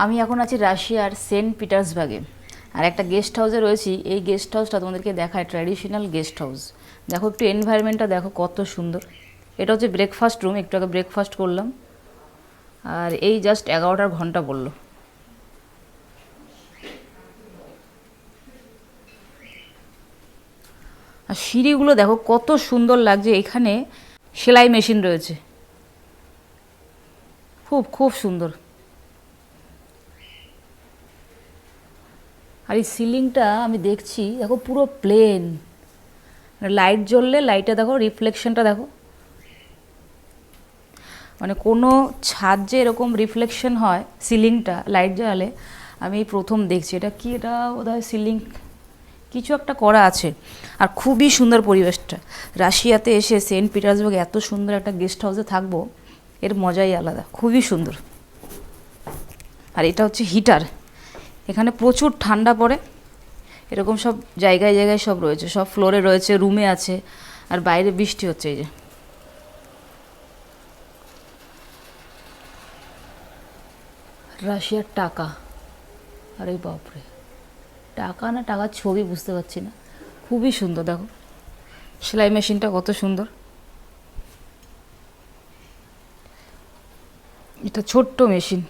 আমি এখন আছি রাশিয়ার সেন্ট পিটার্সবার্গে, আর একটা গেস্ট হাউসে রয়েছি। এই গেস্ট হাউসটা তোমাদেরকে দেখায়, ট্র্যাডিশনাল গেস্ট হাউস। দেখো একটু এনভায়রনমেন্টটা দেখো কত সুন্দর। এটা হচ্ছে ব্রেকফাস্ট রুম, একটু আগে ব্রেকফাস্ট করলাম, আর এই জাস্ট 11টার ঘন্টা বললো। আর সিঁড়িগুলো দেখো কত সুন্দর লাগছে। এখানে সেলাই মেশিন রয়েছে, খুব খুব সুন্দর। আর এই সিলিংটা আমি দেখছি, দেখো পুরো প্লেন, লাইট জ্বললে লাইটে দেখো রিফ্লেকশনটা দেখো, মানে কোনো ছাদ যে এরকম রিফ্লেকশন হয় সিলিংটা লাইট জ্বালালে আমি প্রথম দেখছি। এটা কি, এটা বোধহয় সিলিং কিছু একটা করা আছে। আর খুবই সুন্দর পরিবেশটা। রাশিয়াতে এসে সেন্ট পিটার্সবার্গে এত সুন্দর একটা গেস্ট হাউসে থাকবো, এর মজাই আলাদা, খুবই সুন্দর। আর এটা হচ্ছে হিটার, এখানে প্রচুর ঠান্ডা পড়ে। এরকম সব জায়গায় জায়গায় সব রয়েছে, সব ফ্লোরে রয়েছে, রুমে আছে। আর বাইরে বৃষ্টি হচ্ছে। এই যে রাশিয়ার টাকা, আরে বাপরে, টাকা না টাকার ছবি বুঝতে পারছি না। খুবই সুন্দর, দেখো সেলাই মেশিনটা কত সুন্দর। এটা ছোট্ট মেশিন।